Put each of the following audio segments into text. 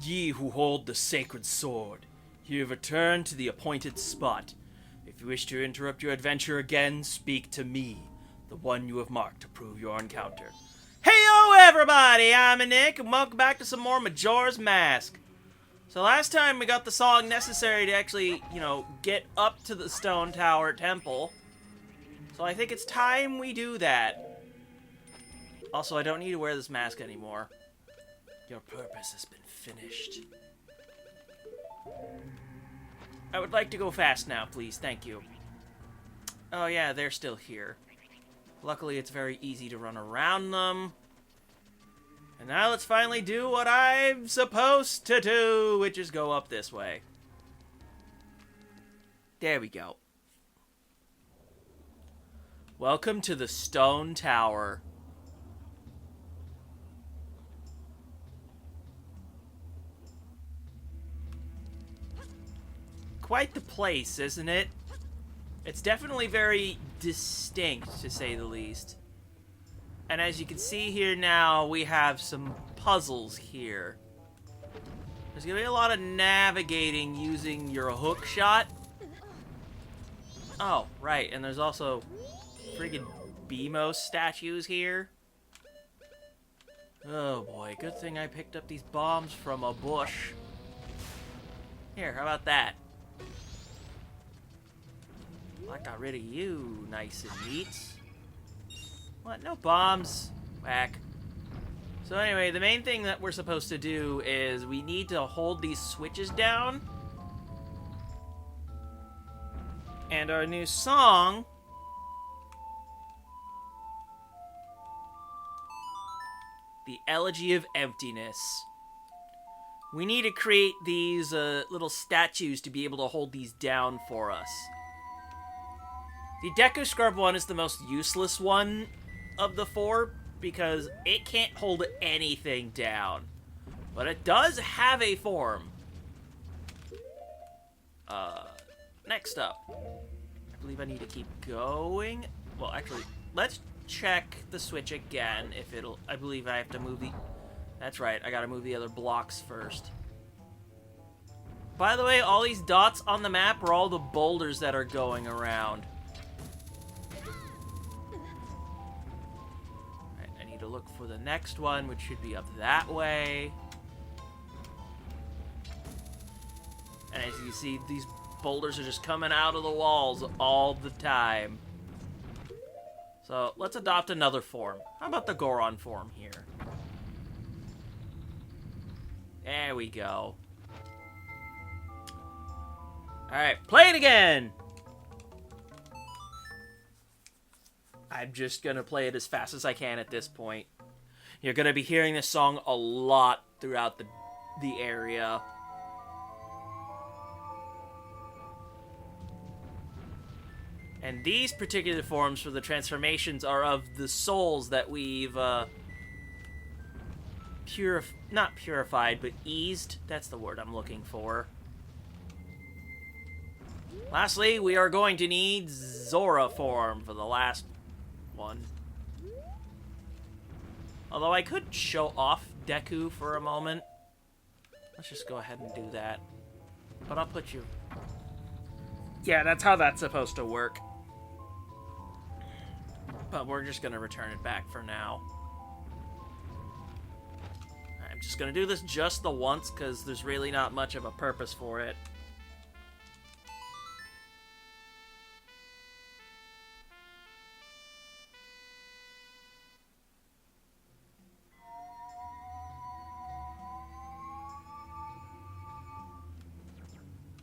Ye who hold the sacred sword, you have returned to the appointed spot. If you wish to interrupt your adventure again, speak to me, the one you have marked to prove your encounter. Heyo everybody, I'm Nick, and welcome back to some more Majora's Mask. So last time we got the song necessary to actually, get up to the Stone Tower Temple. So I think it's time we do that. Also, I don't need to wear this mask anymore. Your purpose has been finished. I would like to go fast now, please. Thank you. Oh yeah, they're still here. Luckily, it's very easy to run around them. And now let's finally do what I'm supposed to do, which is go up this way. There we go. Welcome to the Stone Tower. Quite the place, isn't it? It's definitely very distinct, to say the least. And as you can see here now, we have some puzzles here. There's gonna be a lot of navigating using your hook shot. Oh, right, and there's also friggin' BMO statues here. Oh boy, good thing I picked up these bombs from a bush. Here, how about that? I got rid of you, nice and neat. What? No bombs? Whack. So anyway, the main thing that we're supposed to do is we need to hold these switches down. And our new song... The Elegy of Emptiness. We need to create these little statues to be able to hold these down for us. The Deku Scrub one is the most useless one of the four because it can't hold anything down. But it does have a form. Next up. I believe I need to keep going. Well, actually, let's check the switch again if it'll... I believe I have to move the... That's right, I gotta move the other blocks first. By the way, all these dots on the map are all the boulders that are going around. To look for the next one, which should be up that way. And as you see, these boulders are just coming out of the walls all the time. So let's adopt another form. How about the Goron form here? There we go. Alright, play it again! I'm just gonna play it as fast as I can at this point. You're gonna be hearing this song a lot throughout the area. And these particular forms for the transformations are of the souls that we've, not purified, but eased. That's the word I'm looking for. Lastly, we are going to need Zora form for the last one. Although I could show off Deku for a moment. Let's just go ahead and do that. But I'll put you... Yeah, that's how that's supposed to work. But we're just gonna return it back for now. I'm just gonna do this just the once, because there's really not much of a purpose for it.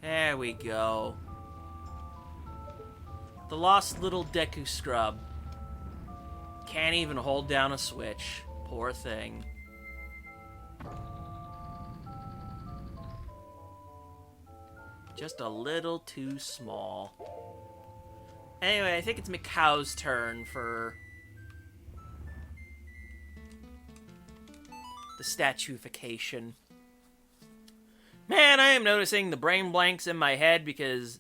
There we go. The lost little Deku Scrub. Can't even hold down a switch. Poor thing. Just a little too small. Anyway, I think it's Mikau's turn for the statuification. Man, I am noticing the brain blanks in my head because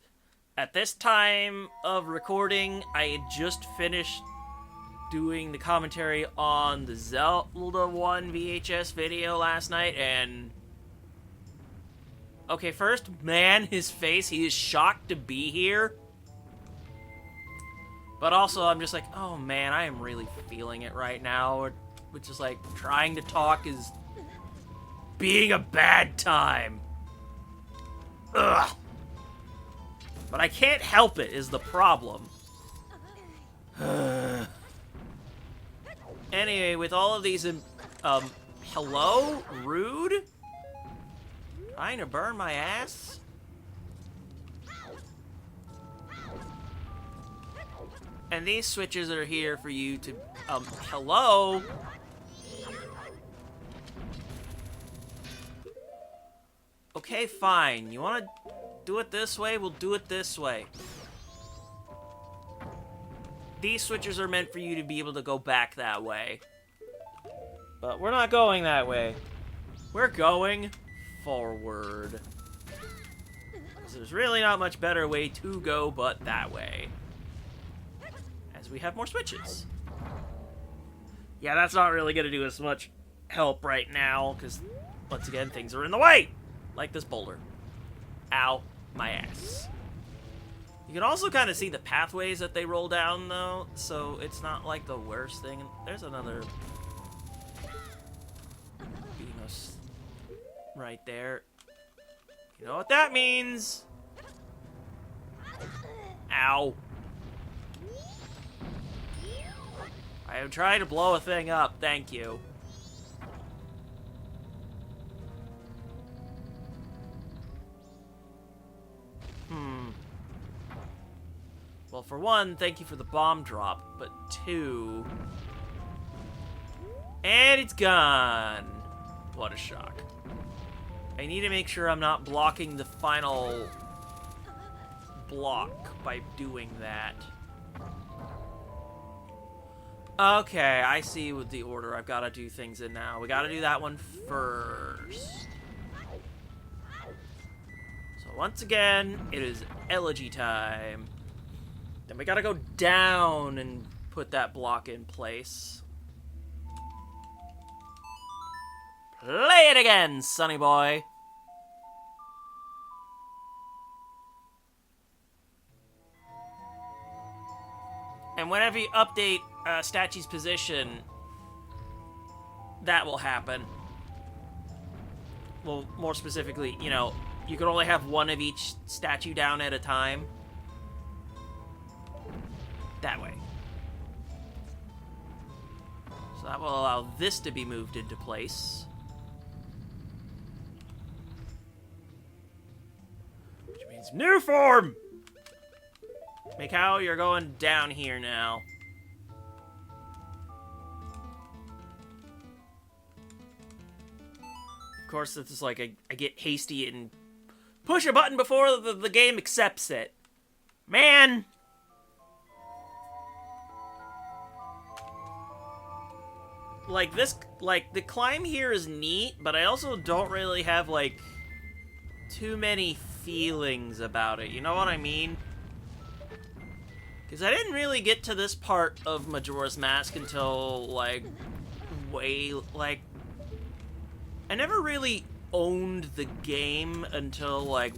at this time of recording, I had just finished doing the commentary on the Zelda 1 VHS video last night, and Okay, first, man, his face, he is shocked to be here. But also, I'm just like, oh man, I am really feeling it right now. Which is like, trying to talk is being a bad time. Ugh. But I can't help it, is the problem. Anyway, with all of these, hello? Rude? Trying to burn my ass? And these switches are here for you to, hello? Okay, fine. You wanna do it this way? We'll do it this way. These switches are meant for you to be able to go back that way. But we're not going that way. We're going forward. There's really not much better way to go but that way. As we have more switches. Yeah, that's not really going to do us much help right now, because, once again, things are in the way! Like this boulder. Ow, my ass. You can also kind of see the pathways that they roll down, though, so it's not like the worst thing. There's another Beamos right there. You know what that means? Ow. I am trying to blow a thing up, thank you. Well, for one, thank you for the bomb drop, but two... And it's gone! What a shock. I need to make sure I'm not blocking the final block by doing that. Okay, I see with the order I've got to do things in now. We got to do that one first. So once again, it is elegy time. Then we got to go down and put that block in place. Play it again, sonny boy. And whenever you update Statue's position, that will happen. Well, more specifically, you know, you can only have one of each statue down at a time. That way. So that will allow this to be moved into place. Which means new form! Mikao, you're going down here now. Of course, it's just like I get hasty and push a button before the game accepts it. Man! Like, the climb here is neat, but I also don't really have, like, too many feelings about it. You know what I mean? Because I didn't really get to this part of Majora's Mask until, like, I never really owned the game until, like,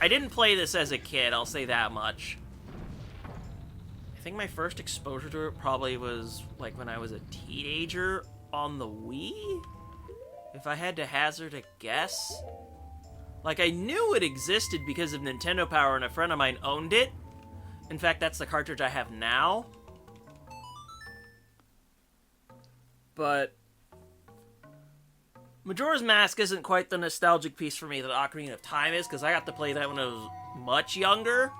I didn't play this as a kid, I'll say that much. I think my first exposure to it probably was, like, when I was a teenager on the Wii? If I had to hazard a guess? Like, I knew it existed because of Nintendo Power and a friend of mine owned it. In fact, that's the cartridge I have now. But Majora's Mask isn't quite the nostalgic piece for me that Ocarina of Time is, because I got to play that when I was much younger.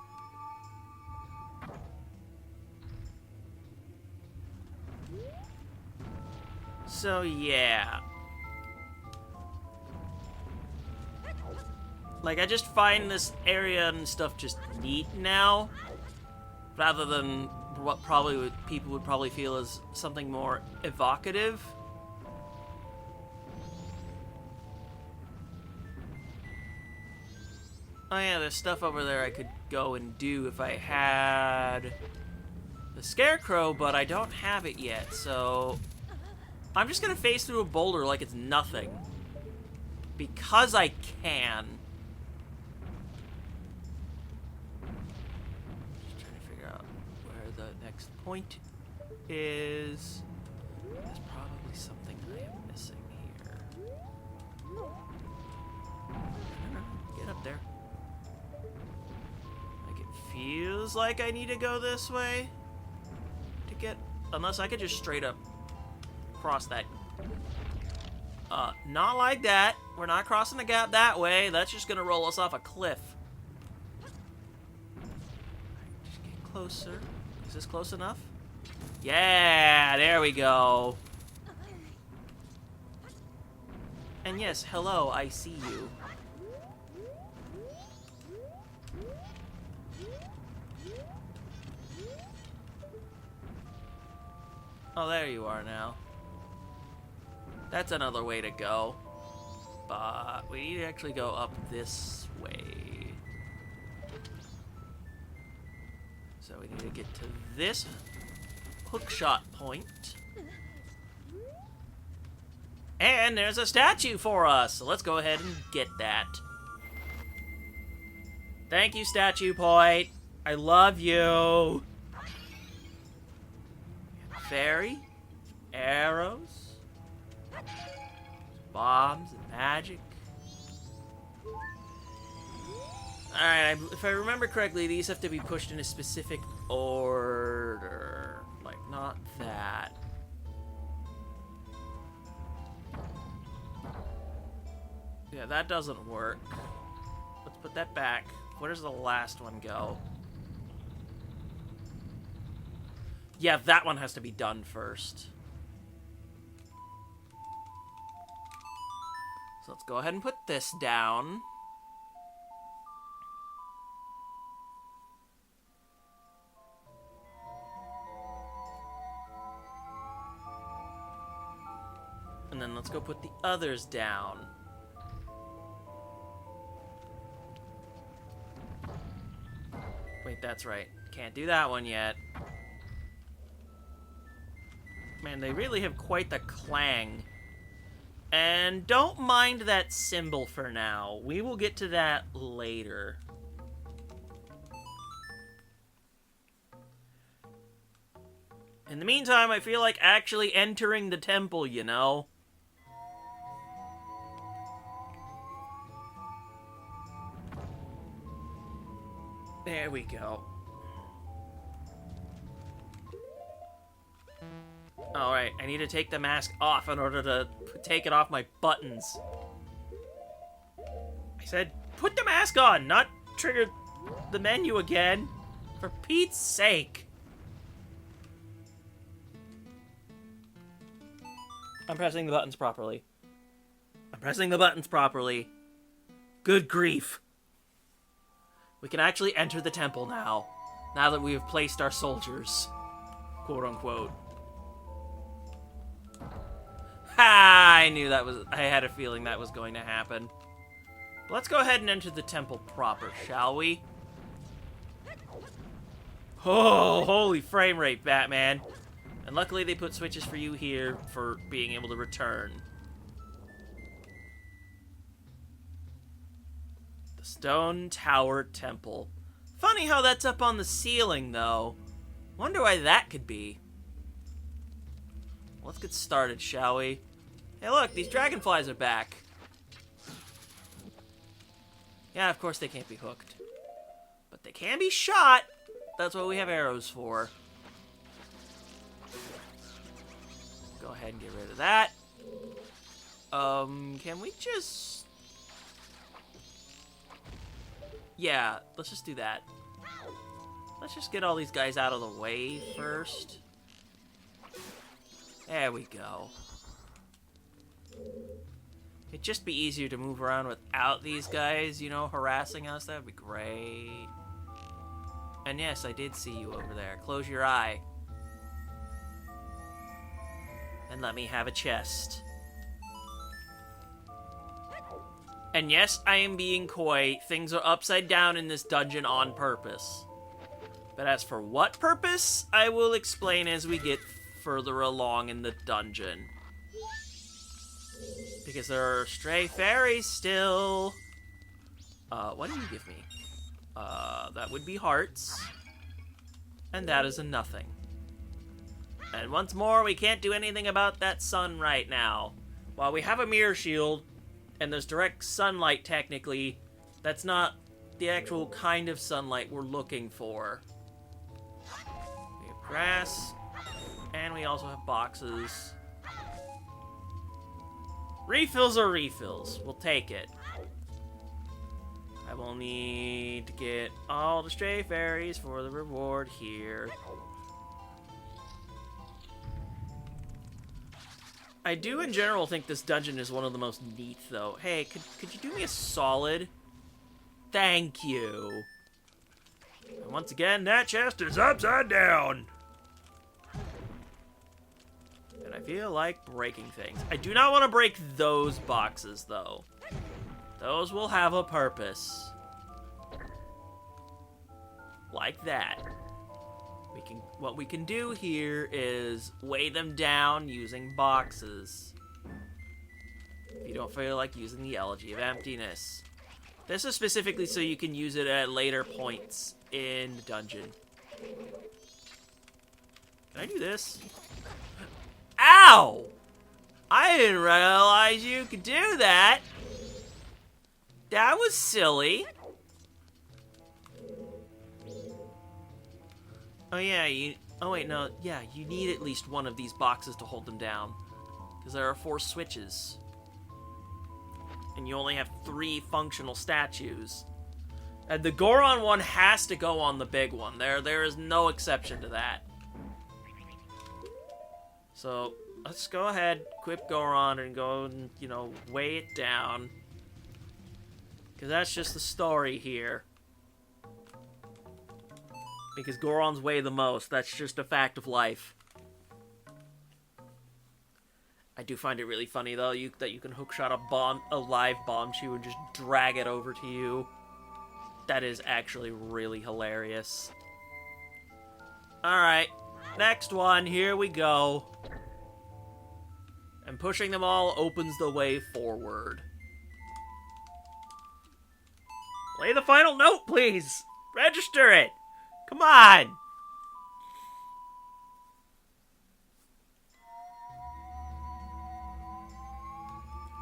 So, yeah. Like, I just find this area and stuff just neat now, rather than what people would probably feel as something more evocative. Oh yeah, there's stuff over there I could go and do if I had the Scarecrow, but I don't have it yet, so I'm just gonna phase through a boulder like it's nothing. Because I can. next point is... There's probably something I am missing here. Get up there. Like, it feels like I need to go this way to get... Unless I could just straight up cross that. Not like that. We're not crossing the gap that way. That's just gonna roll us off a cliff. Just get closer. Is this close enough? Yeah, there we go. And yes, hello, I see you. Oh, there you are now. That's another way to go. But we need to actually go up this way. So we need to get to this hookshot point. And there's a statue for us. So let's go ahead and get that. Thank you, statue point. I love you. Fairy, arrows, bombs, and magic. Alright, if I remember correctly, these have to be pushed in a specific order. Like, not that. Yeah, that doesn't work. Let's put that back. Where does the last one go? Yeah, that one has to be done first. So let's go ahead and put this down. And then let's go put the others down. Wait, that's right. Can't do that one yet. Man, they really have quite the clang. And don't mind that symbol for now. We will get to that later. In the meantime, I feel like actually entering the temple, you know? There we go. Alright, I need to take the mask off in order to take it off my buttons. I said, put the mask on, not trigger the menu again. For Pete's sake. I'm pressing the buttons properly. I'm pressing the buttons properly. Good grief. We can actually enter the temple now. Now that we have placed our soldiers. Quote unquote. Ha! I knew that was... I had a feeling that was going to happen. But let's go ahead and enter the temple proper, shall we? Oh, holy frame rate, Batman. And luckily they put switches for you here for being able to return. The Stone Tower Temple. Funny how that's up on the ceiling, though. Wonder why that could be. Let's get started, shall we? Hey, look, these dragonflies are back. Yeah, of course they can't be hooked. But they can be shot. That's what we have arrows for. Go ahead and get rid of that. Can we just... Yeah, let's just do that. Let's just get all these guys out of the way first. There we go. It'd just be easier to move around without these guys, you know, harassing us. That would be great. And yes, I did see you over there. Close your eye. And let me have a chest. And yes, I am being coy. Things are upside down in this dungeon on purpose. But as for what purpose, I will explain as we get further along in the dungeon. Because there are stray fairies still. What do you give me? That would be hearts. And that is a nothing. And once more, we can't do anything about that sun right now. While we have a mirror shield, and there's direct sunlight technically, that's not the actual kind of sunlight we're looking for. We have grass, and we also have boxes. Refills are refills. We'll take it. I will need to get all the stray fairies for the reward here. I do in general think this dungeon is one of the most neat, though. Hey, could you do me a solid? Thank you. And once again, that chest is upside down. And I feel like breaking things. I do not want to break those boxes, though. Those will have a purpose. Like that. What we can do here is weigh them down using boxes. If you don't feel like using the Elegy of Emptiness. This is specifically so you can use it at later points in the dungeon. Can I do this? Ow! I didn't realize you could do that. That was silly. Oh yeah, oh wait, no, yeah, you need at least one of these boxes to hold them down. Because there are 4 switches. And you only have 3 functional statues. And the Goron one has to go on the big one. There is no exception to that. So, let's go ahead, equip Goron, and go and, you know, weigh it down. Because that's just the story here. Because Gorons weigh the most. That's just a fact of life. I do find it really funny, though, that you can hookshot a live Bombchu and just drag it over to you. That is actually really hilarious. Alright, next one, here we go. And pushing them all opens the way forward. Play the final note, please! Register it! Come on!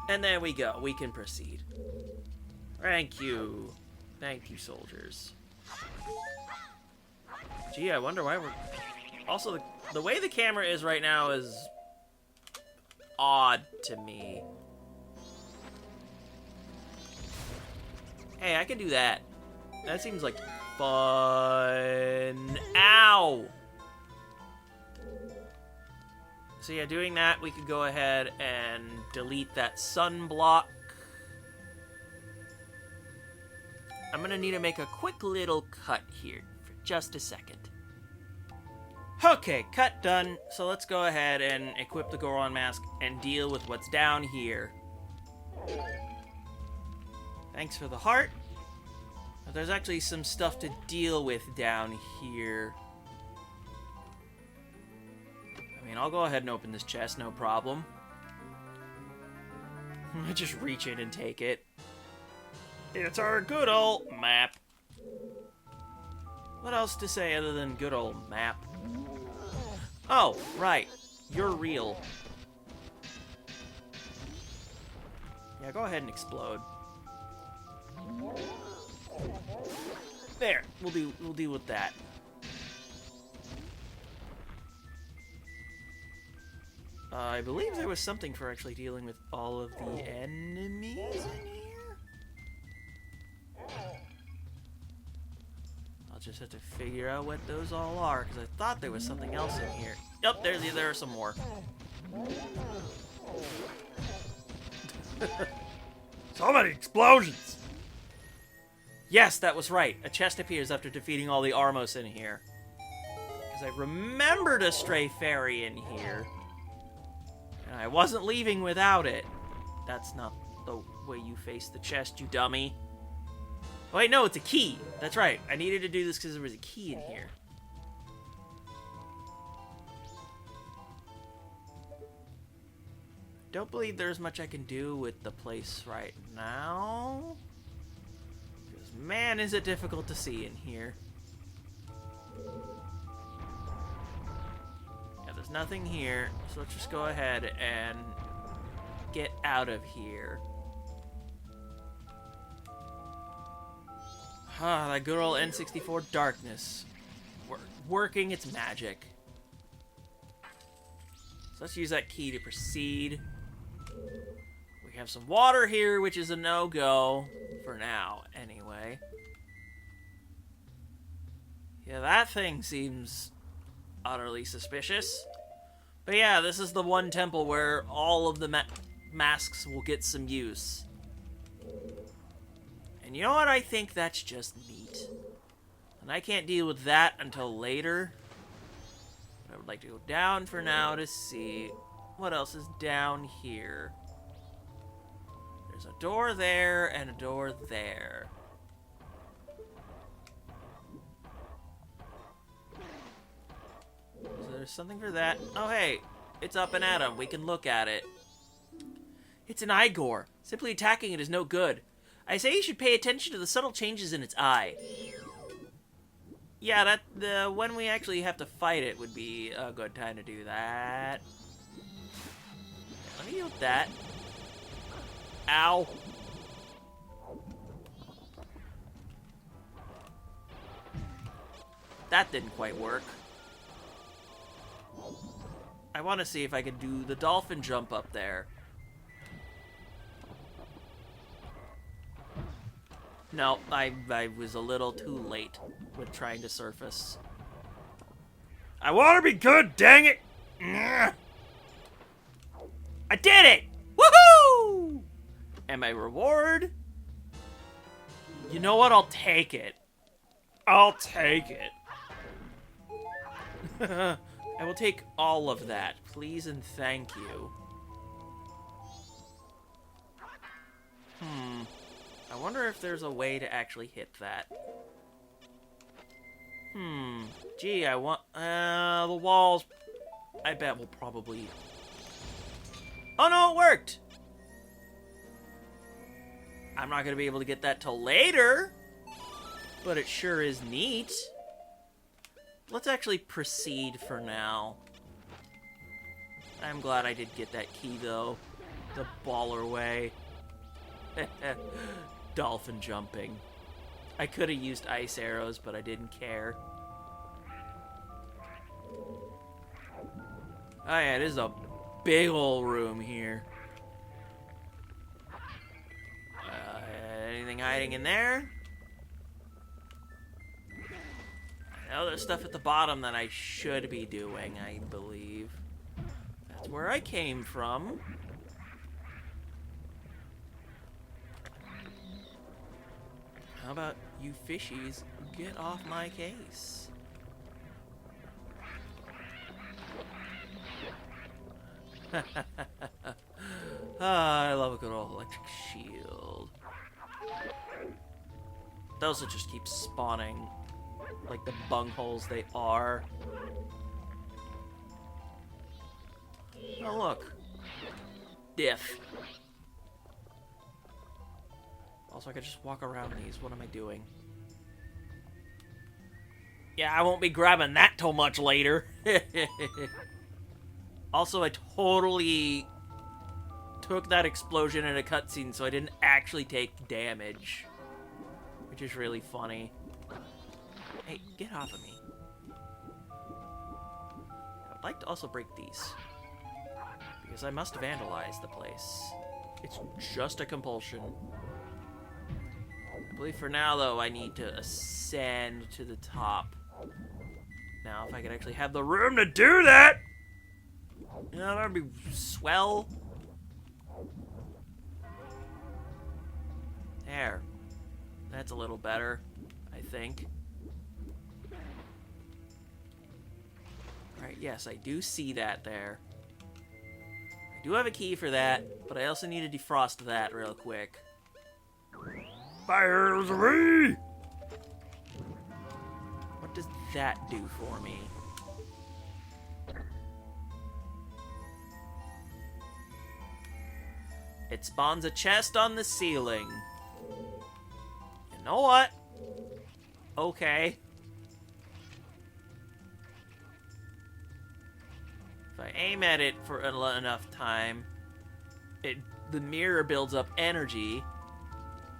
And there we go. We can proceed. Thank you. Thank you, soldiers. Gee, I wonder why we're... Also, the way the camera is right now is odd to me. Hey, I can do that. That seems like fun. Ow! So yeah, doing that, we could go ahead and delete that sun block. I'm gonna need to make a quick little cut here for just a second. Okay, cut done. So let's go ahead and equip the Goron mask and deal with what's down here. Thanks for the heart. But there's actually some stuff to deal with down here. I mean, I'll go ahead and open this chest, no problem. I just reach in and take it. It's our good old map. What else to say other than good old map? Oh, right. You're real. Yeah, go ahead and explode. There. We'll deal with that. I believe there was something for actually dealing with all of the enemies in here. I'll just have to figure out what those all are, because I thought there was something else in here. Yep, there are some more. So many explosions! Yes, that was right. A chest appears after defeating all the Armos in here. Because I remembered a stray fairy in here. And I wasn't leaving without it. That's not the way you face the chest, you dummy. Oh, wait, no, it's a key. That's right. I needed to do this because there was a key in here. Don't believe there's much I can do with the place right now. Because, man, is it difficult to see in here. Yeah, there's nothing here, so let's just go ahead and get out of here. Ah, that good old N64 darkness. Working its magic. So let's use that key to proceed. We have some water here, which is a no-go for now, anyway. Yeah, that thing seems utterly suspicious. But yeah, this is the one temple where all of the masks will get some use. And you know what? I think that's just neat. And I can't deal with that until later. But I would like to go down for now to see what else is down here. There's a door there and a door there. So there's something for that. Oh, hey, it's up and at 'em. We can look at it. It's an Igor. Simply attacking it is no good. I say you should pay attention to the subtle changes in its eye. Yeah, when we actually have to fight it would be a good time to do that. Let me deal with that. Ow. That didn't quite work. I want to see if I can do the dolphin jump up there. No, I was a little too late with trying to surface. I want to be good, dang it! I did it! Woohoo! And my reward? You know what? I'll take it. I'll take it. I will take all of that, please and thank you. I wonder if there's a way to actually hit that. Gee, I want... the walls... I bet will probably... Oh no, it worked! I'm not gonna be able to get that till later, but it sure is neat. Let's actually proceed for now. I'm glad I did get that key, though. The baller way. Dolphin jumping. I could have used ice arrows, but I didn't care. Oh yeah, it is a big old room here. Anything hiding in there? I know there's stuff at the bottom that I should be doing, I believe. That's where I came from. How about you fishies get off my case? I love a good old electric shield. Those will just keep spawning like the bungholes they are. Oh look. Diff. Also, I could just walk around these. What am I doing? Yeah, I won't be grabbing that till much later. Also, I totally took that explosion in a cutscene, so I didn't actually take damage. Which is really funny. Hey, get off of me. I'd like to also break these. Because I must vandalize the place. It's just a compulsion. I believe for now, though, I need to ascend to the top. Now, if I could actually have the room to do that! You know, that'd be swell. There. That's a little better, I think. Alright, yes, I do see that there. I do have a key for that, but I also need to defrost that real quick. Fires away! What does that do for me? It spawns a chest on the ceiling. You know what? Okay. I aim at it for enough time, the mirror builds up energy,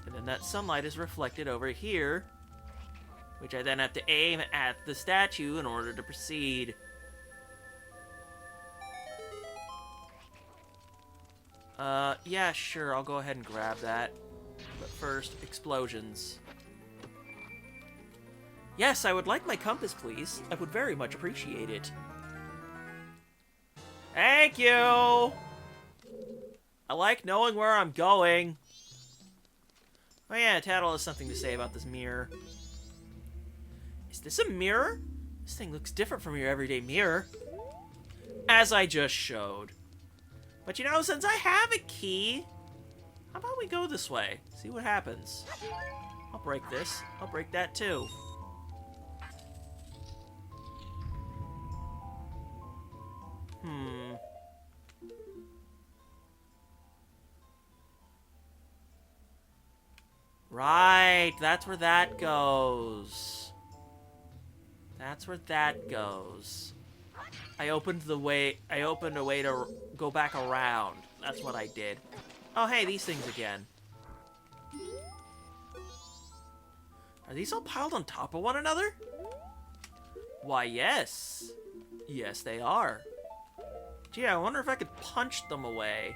and then that sunlight is reflected over here, which I then have to aim at the statue in order to proceed. Yeah, sure, I'll go ahead and grab that. But first, explosions. Yes, I would like my compass, please. I would very much appreciate it. Thank you! I like knowing where I'm going. Oh yeah, Tattle has something to say about this mirror. Is this a mirror? This thing looks different from your everyday mirror. As I just showed. But you know, since I have a key, how about we go this way? See what happens. I'll break this. I'll break that too. Right, that's where that goes. That's where that goes. I opened a way to go back around. That's what I did. Oh, hey, these things again. Are these all piled on top of one another? Why, yes. Yes, they are. Gee, I wonder if I could punch them away.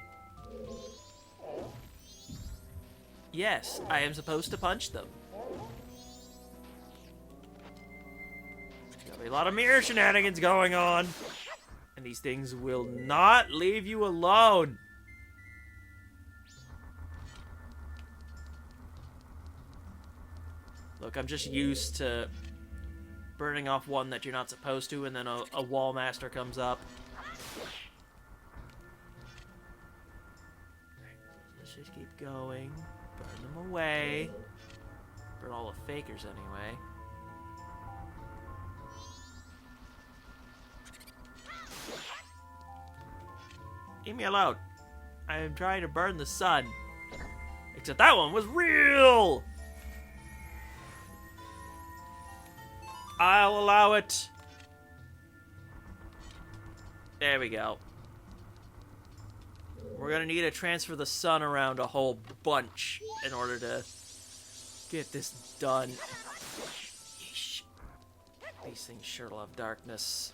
Yes, I am supposed to punch them. There's a lot of mirror shenanigans going on. And these things will not leave you alone. Look, I'm just used to burning off one that you're not supposed to, and then a wall master comes up. Let's just keep going. Burn them away. Burn all the fakers anyway. Leave me alone. I am trying to burn the sun. Except that one was real! I'll allow it. There we go. We're gonna need to transfer the sun around a whole bunch in order to get this done. Yeesh. These things sure love darkness.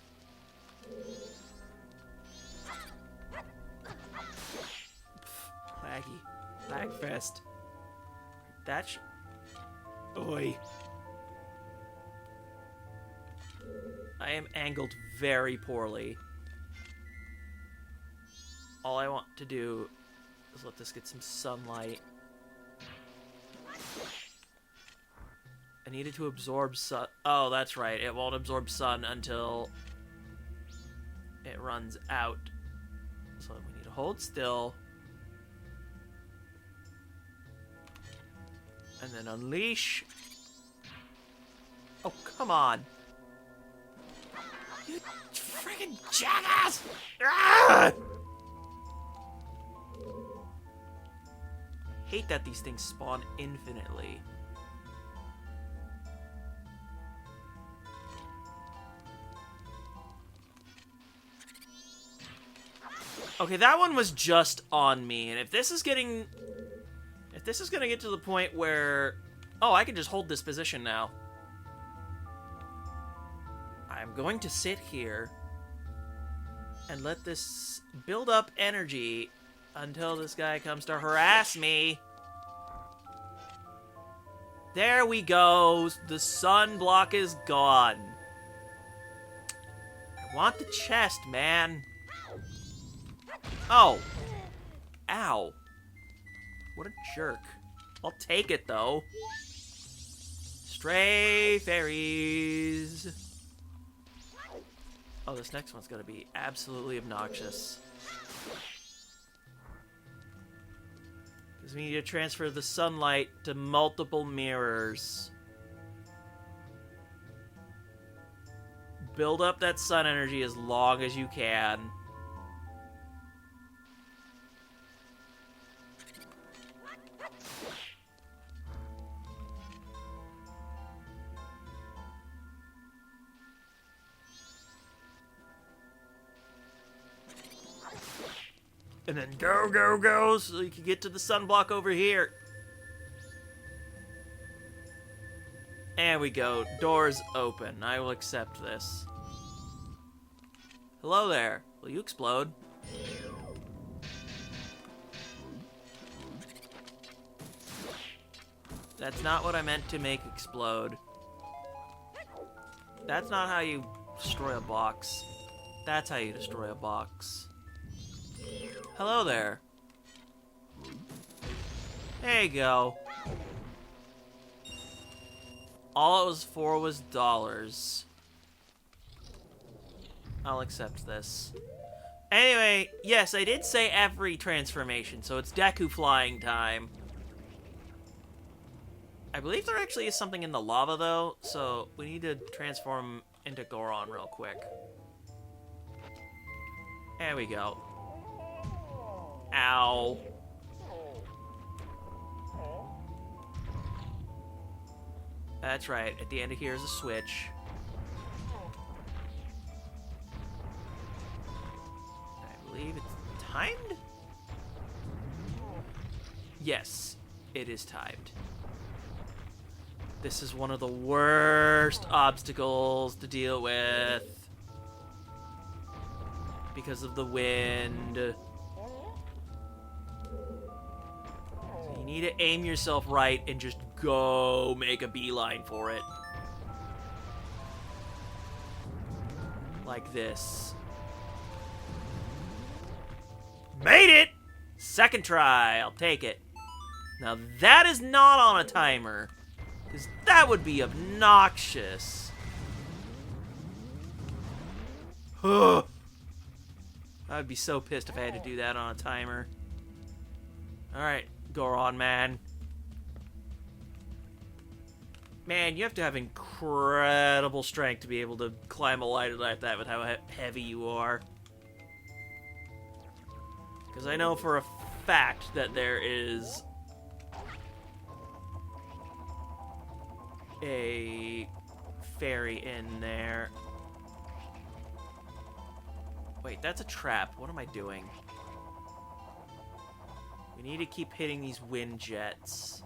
Laggy. Lagfest. That's... Oi. I am angled very poorly. All I want to do is let this get some sunlight. I needed to absorb sun. Oh, that's right. It won't absorb sun until it runs out. So we need to hold still. And then unleash. Oh, come on. You friggin' jackass! Ah! Hate that these things spawn infinitely. Okay, that one was just on me, and if this is gonna get to the point where, oh, I can just hold this position now. I'm going to sit here and let this build up energy until this guy comes to harass me. There we go. The sun block is gone. I want the chest, man. Oh. Ow. What a jerk. I'll take it, though. Stray fairies. Oh, this next one's gonna be absolutely obnoxious. Because we need to transfer the sunlight to multiple mirrors. Build up that sun energy as long as you can. And then go, go, go, so you can get to the sunblock over here. There we go. Doors open. I will accept this. Hello there. Will you explode? That's not what I meant to make explode. That's not how you destroy a box. That's how you destroy a box. Hello there. There you go. All it was for was dollars. I'll accept this. Anyway, yes, I did say every transformation, so it's Deku flying time. I believe there actually is something in the lava, though, so we need to transform into Goron real quick. There we go. Ow. That's right, at the end of here is a switch. I believe it's timed? Yes, it is timed. This is one of the worst obstacles to deal with because of the wind. So you need to aim yourself right and just go make a beeline for it. Like this. Made it! Second try, I'll take it. Now that is not on a timer. Because that would be obnoxious. Ugh. I'd be so pissed if I had to do that on a timer. Alright, Goron, man. Man, you have to have incredible strength to be able to climb a ladder like that with how heavy you are. Because I know for a fact that there is a fairy in there. Wait, that's a trap. What am I doing? We need to keep hitting these wind jets.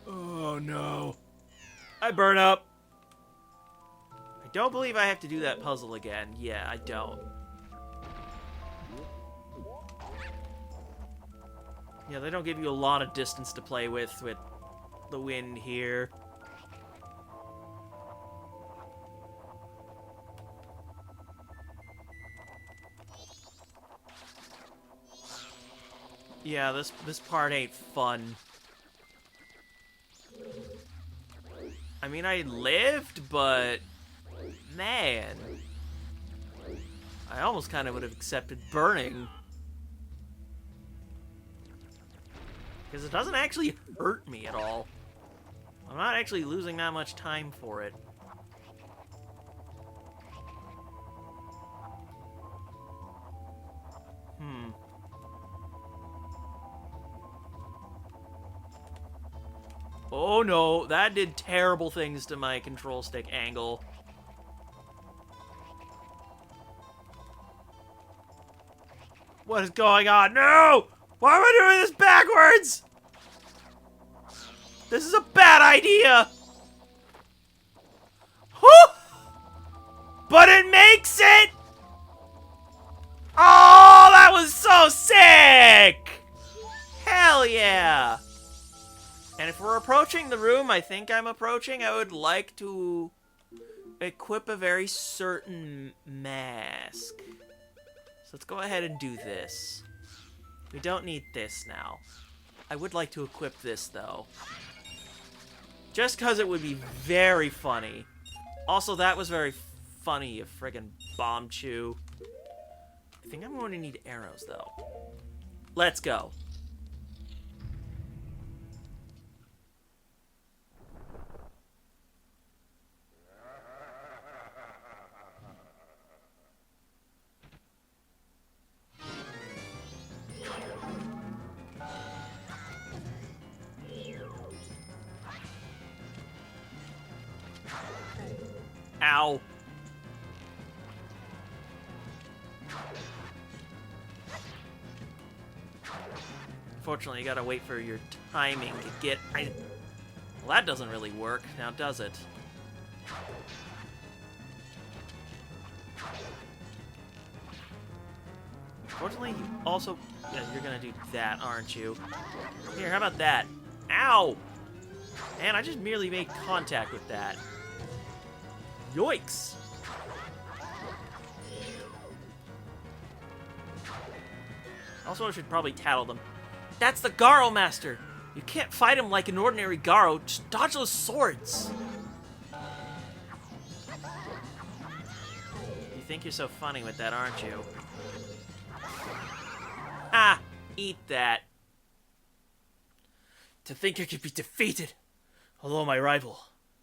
Oh no. I burn up. I don't believe I have to do that puzzle again. Yeah, I don't. Yeah, they don't give you a lot of distance to play with the wind here. Yeah, this part ain't fun. I mean, I lived, but man, I almost kind of would have accepted burning. Because it doesn't actually hurt me at all. I'm not actually losing that much time for it. Oh no, that did terrible things to my control stick angle. What is going on? No! Why am I doing this backwards? This is a bad idea! Whew! But it makes it! Oh, that was so sick! Hell yeah! And if we're approaching the room I think I'm approaching, I would like to equip a very certain mask. So let's go ahead and do this. We don't need this now. I would like to equip this, though. Just because it would be very funny. Also, that was very funny, you friggin' bomb chew. I think I'm going to need arrows, though. Let's go. Ow. Unfortunately, you gotta wait for your timing to get... Well, that doesn't really work, now does it? Unfortunately, you also... Yeah, you're gonna do that, aren't you? Here, how about that? Ow! Man, I just merely made contact with that. Yoinks! Also, I should probably tattle them. That's the Garo Master! You can't fight him like an ordinary Garo. Just dodge those swords! You think you're so funny with that, aren't you? Ah! Eat that. To think I could be defeated! Although my rival,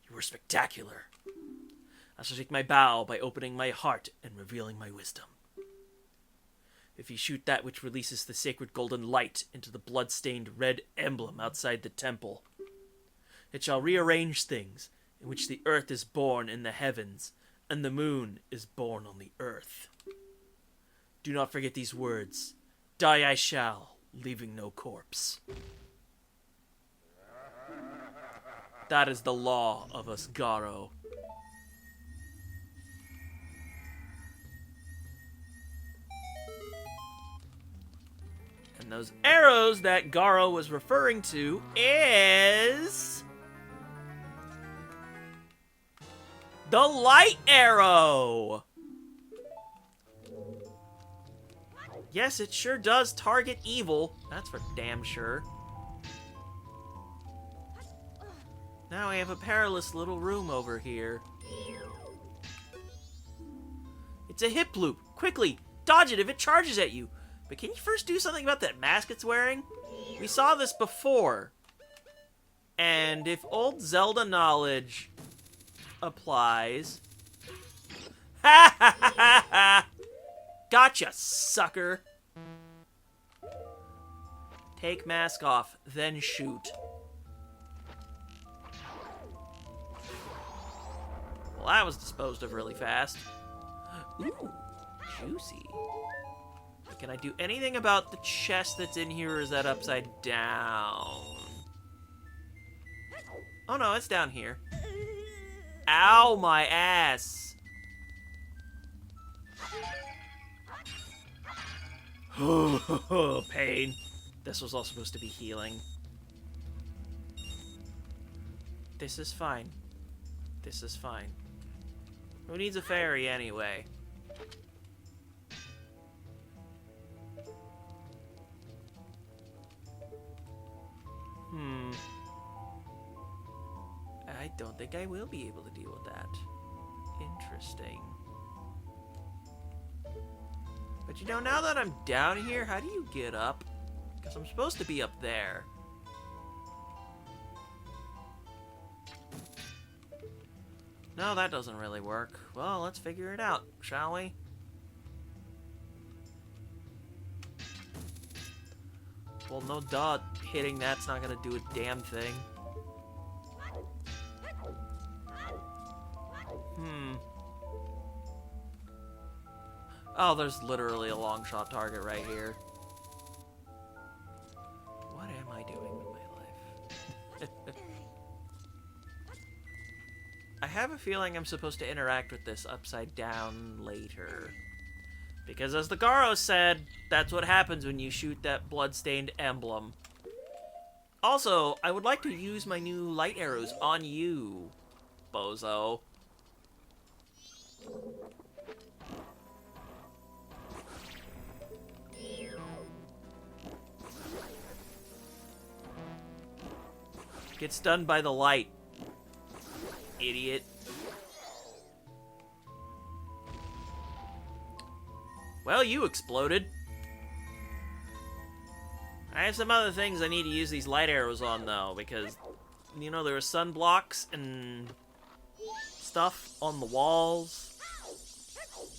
you were spectacular. I shall take my bow by opening my heart and revealing my wisdom. If you shoot that which releases the sacred golden light into the blood-stained red emblem outside the temple, it shall rearrange things in which the earth is born in the heavens and the moon is born on the earth. Do not forget these words. Die I shall, leaving no corpse. That is the law of us Garo. And those arrows that Garo was referring to is... the light arrow! Yes, it sure does target evil. That's for damn sure. Now we have a perilous little room over here. It's a hip loop. Quickly, dodge it if it charges at you. But can you first do something about that mask it's wearing? We saw this before. And if old Zelda knowledge applies... Ha ha ha ha ha! Gotcha, sucker! Take mask off, then shoot. Well, that was disposed of really fast. Ooh, juicy. Can I do anything about the chest that's in here, or is that upside down? Oh no, it's down here. Ow, my ass! Pain. This was all supposed to be healing. This is fine. This is fine. Who needs a fairy anyway? I don't think I will be able to deal with that. Interesting. But you know, now that I'm down here, how do you get up? Because I'm supposed to be up there. No, that doesn't really work. Well, let's figure it out, shall we? Well, no duh, hitting that's not gonna do a damn thing. Oh, there's literally a long shot target right here. What am I doing with my life? I have a feeling I'm supposed to interact with this upside down later. Because as the Garo said, that's what happens when you shoot that blood-stained emblem. Also, I would like to use my new light arrows on you, bozo. Get stunned by the light, idiot. Well, you exploded. I have some other things I need to use these light arrows on, though, because, you know, there are sunblocks and stuff on the walls.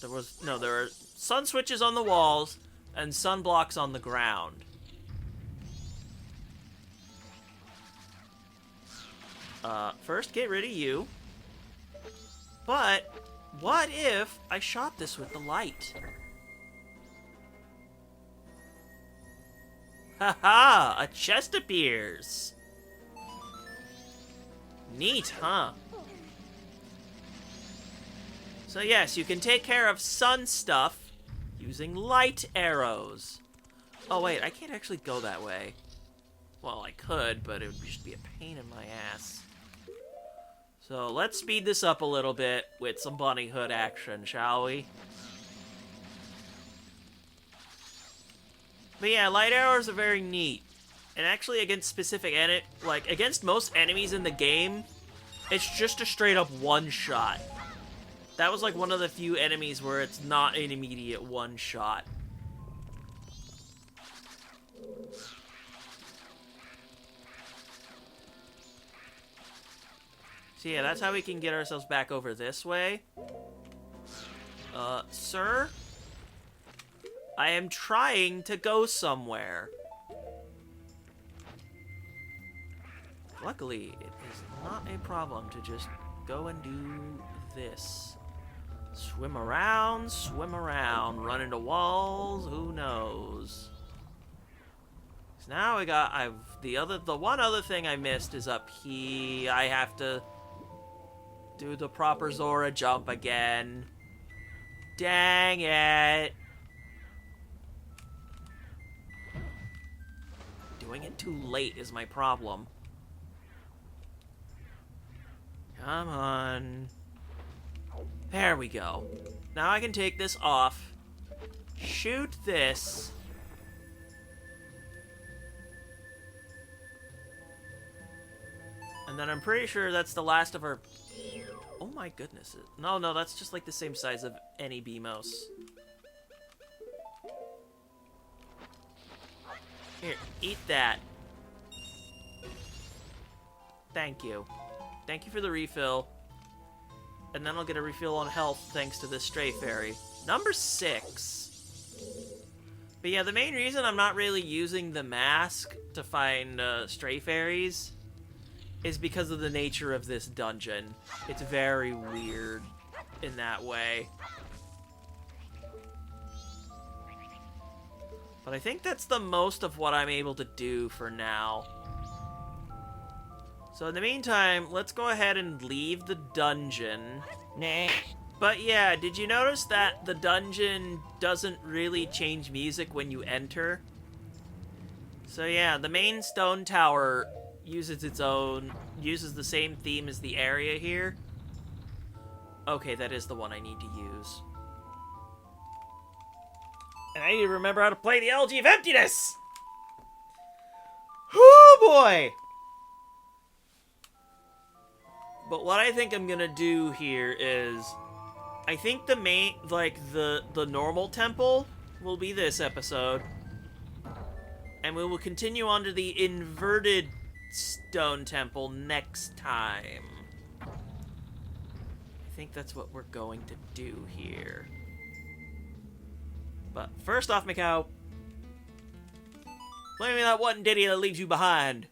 There are sun switches on the walls and sunblocks on the ground. First, get rid of you. But what if I shot this with the light? Haha, a chest appears. Neat, huh? So yes, you can take care of sun stuff using light arrows. Oh wait, I can't actually go that way. Well, I could, but it would just be a pain in my ass. So let's speed this up a little bit with some bunny hood action, shall we? But yeah, light arrows are very neat. And actually against specific against most enemies in the game, it's just a straight up one shot. That was like one of the few enemies where it's not an immediate one shot. So yeah, that's how we can get ourselves back over this way. Sir? I am trying to go somewhere. Luckily, it is not a problem to just go and do this. Swim around, run into walls, who knows. So now we got, the one other thing I missed is up here. I have to do the proper Zora jump again. Dang it. Doing it too late is my problem. Come on. There we go. Now I can take this off. Shoot this. And then I'm pretty sure that's the last of our... Oh my goodness. No, that's just like the same size of any BMOS. Here, eat that. Thank you. Thank you for the refill. And then I'll get a refill on health thanks to this stray fairy. Number 6. But yeah, the main reason I'm not really using the mask to find stray fairies is because of the nature of this dungeon. It's very weird in that way. But I think that's the most of what I'm able to do for now. So in the meantime, let's go ahead and leave the dungeon. Nah. But yeah, did you notice that the dungeon doesn't really change music when you enter? So yeah, the main stone tower uses the same theme as the area here. Okay, that is the one I need to use. And I need to remember how to play the Elegy of Emptiness! Oh boy! But what I think I'm gonna do here is... I think the main, the normal temple will be this episode. And we will continue on to the inverted stone temple next time. I think that's what we're going to do here. But first off, Mikau, play me that one ditty that leaves you behind.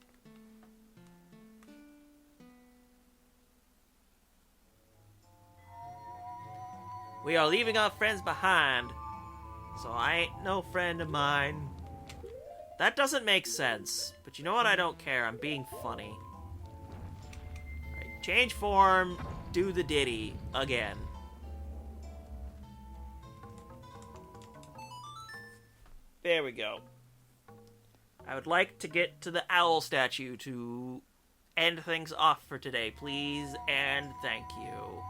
We are leaving our friends behind, so I ain't no friend of mine. That doesn't make sense, but you know what? I don't care. I'm being funny. Alright, change form, do the ditty again. There we go. I would like to get to the owl statue to end things off for today, please, and thank you.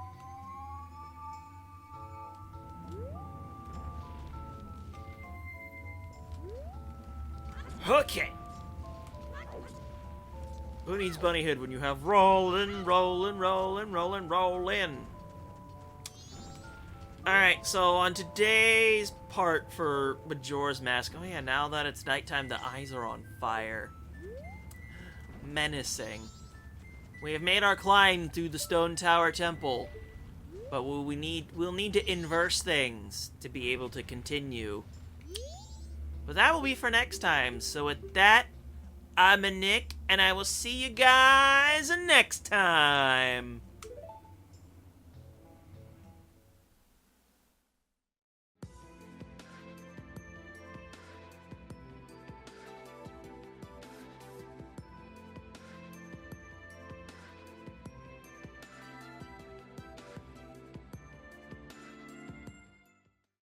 Okay. Who needs bunny hood when you have rollin', rollin', rollin', rollin', rollin'? Alright, so on today's part for Majora's Mask... Oh yeah, now that it's nighttime, the eyes are on fire. Menacing. We have made our climb through the Stone Tower Temple. But we'll need to inverse things to be able to continue. But that will be for next time. So with that, I'm Nick, and I will see you guys next time.